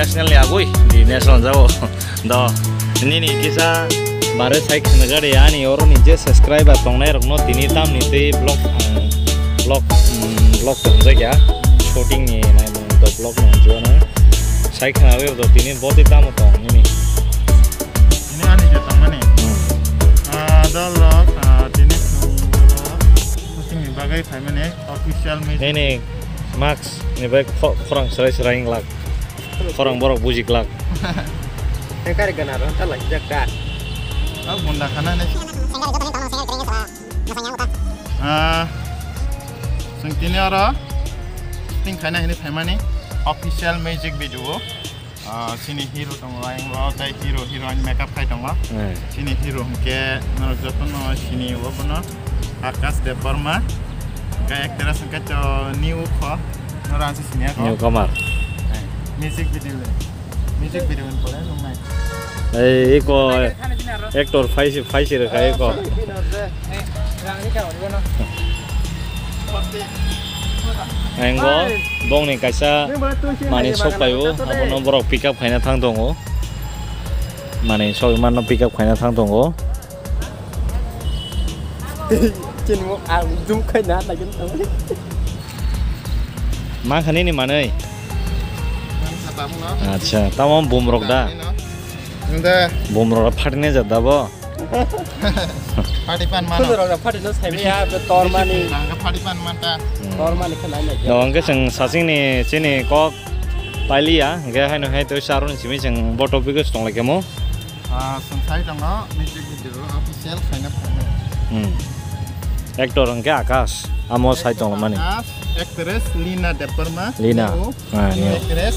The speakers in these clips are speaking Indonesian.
national ni agui di national jauh do ini nih kisah baru saya negara ya nih orang nih subscriber tongnai rokno tini tam nih teh blog tongja ya shooting nih naik untuk blog nonjuan saya kenal itu tini boti tam tong ini ani jatang mana ada blog tini shooting bagai saya mana official ini Max ini baik orang serai ngelak orang borok bujik lak yang kari ganar tak lagi jaga bunda kana nih sengtini orang tingkahnya ini famani official magic video sini hero tong lain lo tai hero makeup kai tong sini hero ke nor jotun sini wobono Akas Deparma kayak aktor sengkat new kok orang sini ya new kamar music video ini boleh lumai iko aktor faisi kayak iko enggo dong nih kaisa mani sok payu apa nomor pick up kayaknya tang dongo mani sok mana pick up kayaknya tang dongo trên một zoom khai nát là chúng tôi mang khani ni mana acha tamam bumrok da bumrok phatne jada bo Padipan mana? Kudu orang padi nos heavy ya, torma ni. Padipan mana? Torma ni kan aja. Dong ke seng sasing ni cini kok pali ya, ke hai no hai tu sarun simi seng boto bigus tong lagi mo. Sensai dong no, music video official kayaknya. Aktor ke Akas, amo sai tong mana? Actress Lina Deparma. Lina. Actress.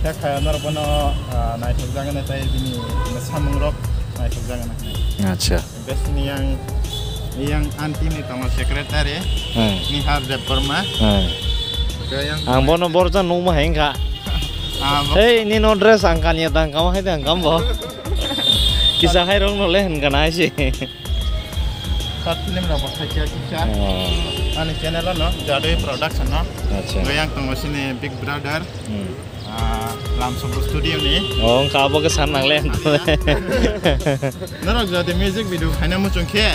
Ya kayak norbono naik jangan saya ini samungrok. Acha. Bes ini yang anti nih tama sekretari Nihar Deparma. Ang bono borjan numa hengka. Hey, ini no dress angkannya tang kamu hai tang kamu. Kisah hai rong no lehen kana sih. Saat film apa saja kisah. Ani channel no, Jadoi Production no. Acha. Yang tunggu sini Big Brother. Langsung ke studio nih. Oh, kabo ke sana lehen. Nara jadi music video hanya muncul ke.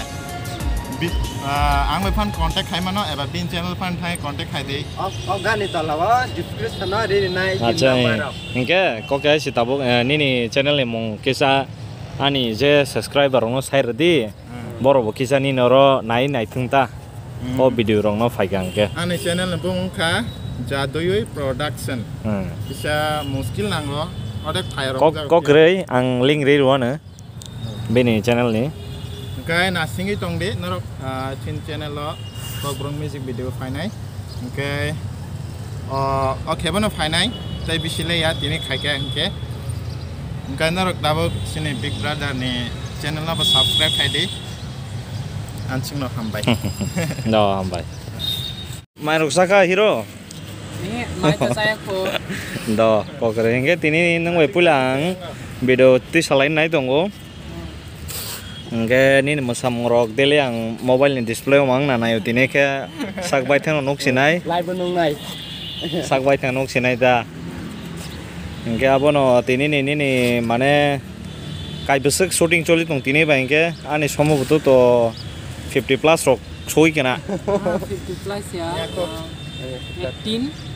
Ang fan kontak hai mana? Eba bin channel fan hai kontak hai deh. Oh gan itu lawa, description no ada naik. Acha. Ingke, kok kayak si tabuk ini channel ni mung kisah ani je subscriber rong sai redi. Boro kisah ni noro naik tungta. Oh video rong no faigang ke. Ani channel ni bung ka. Jadoi Production. Bisa muskil nanggo. Ada fire. Kok grey ang link ri ruana. Bini channel ni. Kaya nasingi tong de norok chin channel lo background music video finai. Okay. Okay bono finai. Saya bisile ya tini kaya engke. Kaya norok dabo sini Big Brother ni channel lo subscribe kaya de. Ansing lo hambai. No hambai. Main ruksaka hero. Ini macam saya ko. Do, kok keren ke tini nang we pulang video ti selain naik tunggu. Ke ini masam ngorok dele yang mobile ni display mang na nayo tini ke sak bai thang nok sinai. Live nung nai. Sak bai thang nok sinai da. Ke abono tini ni mane kai besek shooting choli tong tini ba ke ani somo butu to 50 plus rok choi kena. 50 plus ya.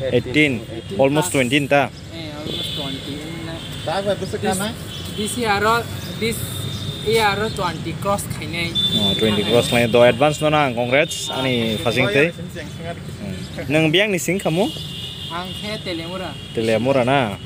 18 almost 20 ta almost 20 Dapat besok mana? This year 20 cross khainai 20 cross lain do advance nona congrats ani fasing te nang biang ni sing kamu ang he telemura na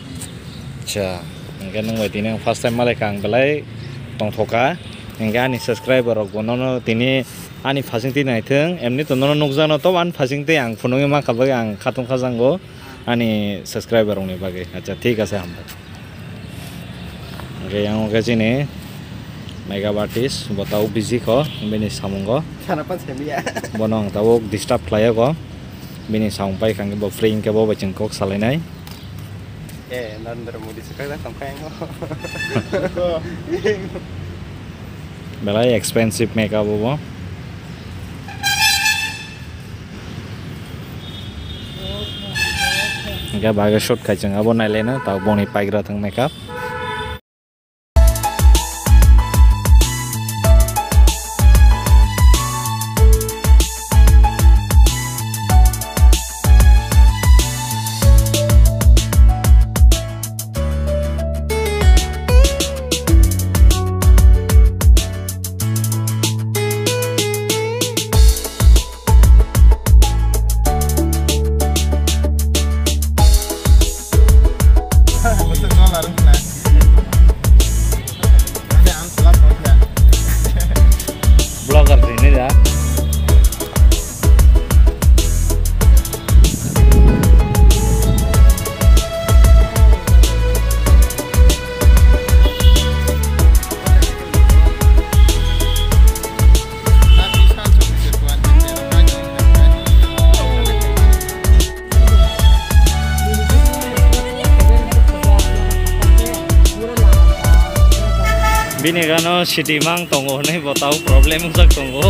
cha ngga nang wati nang first time male kang belai tong thoka ngga ni subscriber rok bonono tini ani fasing ti nai theng emni to nono nukjano to an fasing te ang phunongi ma khabage ang khatung khajango ani subscriber rok ni bage acha thik ase hamba ngge yang ngge chini makeup artist botau busy ko bini samungo karena pas ya bonong tawok disturb klaya ko bini sampai kang bo frame ke bo bachengkok salenai Narendra Modi sekarang sampai ngo belai expensive makeup bo hingga bagai shoot kacang abo nailena tau boni paigra tang makeup. Blogger ini ya. Bini kano city mang tunggu nih, buat tahu problem usah tunggu.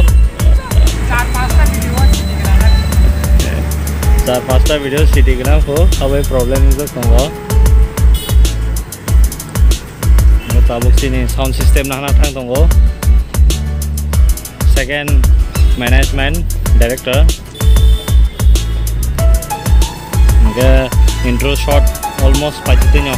Saat pasta video city kena ho, apa problem usah tunggu. Mau tabuk sini sound system nak tang tunggu. Second management director. Mungkin intro shot almost pacitinyo.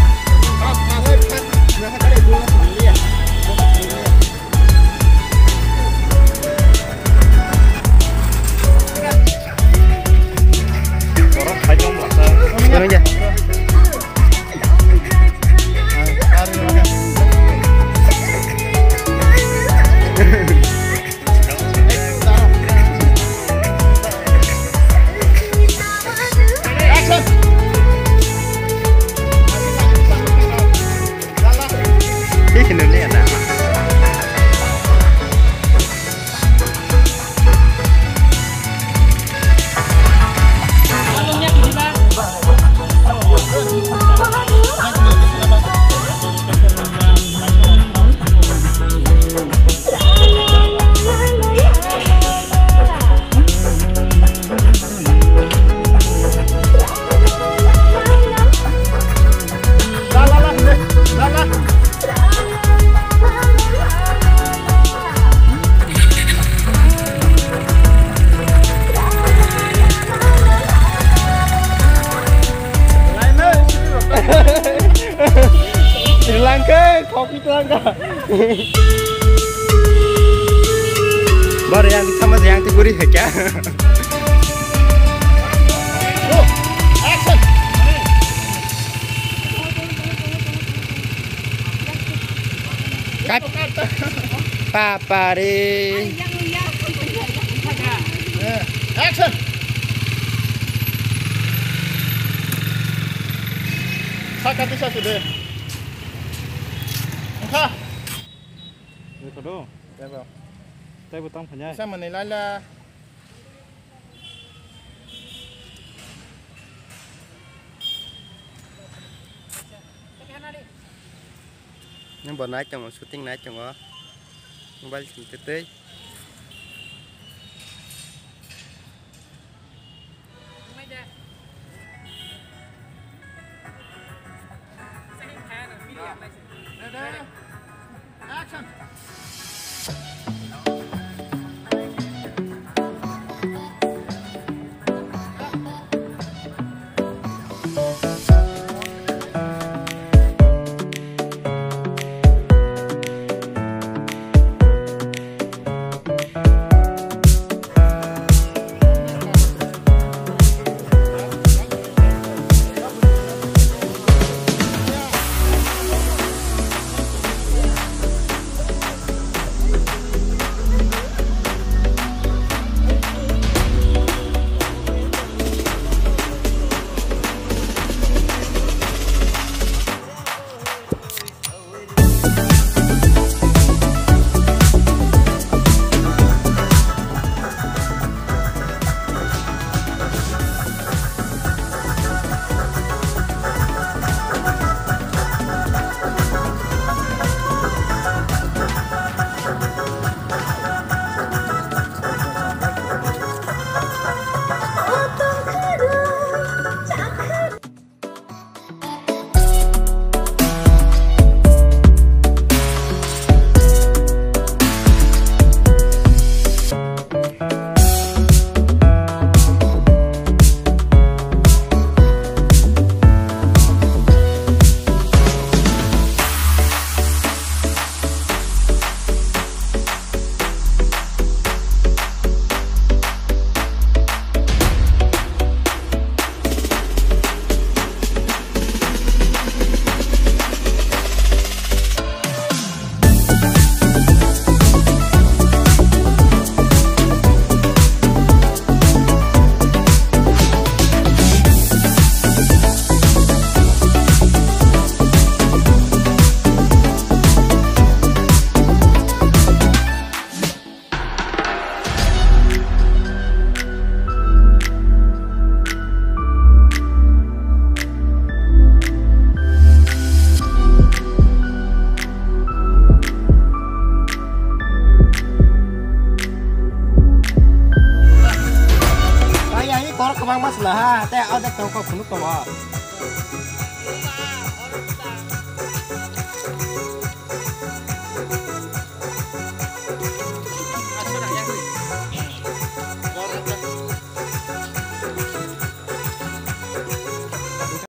Kopi Langka. Baru yang sama yang tiguri ya. Action. Cut. Papare. Action. Sakat bisa sudah. Engkau. Itu do. Coba. Tay butang phanya. Bisa menilai lah. Nhưng bọn nãy chồng shooting nãy chồng ó mobile chỉ tới tới Action. te ada tau ko khunu ko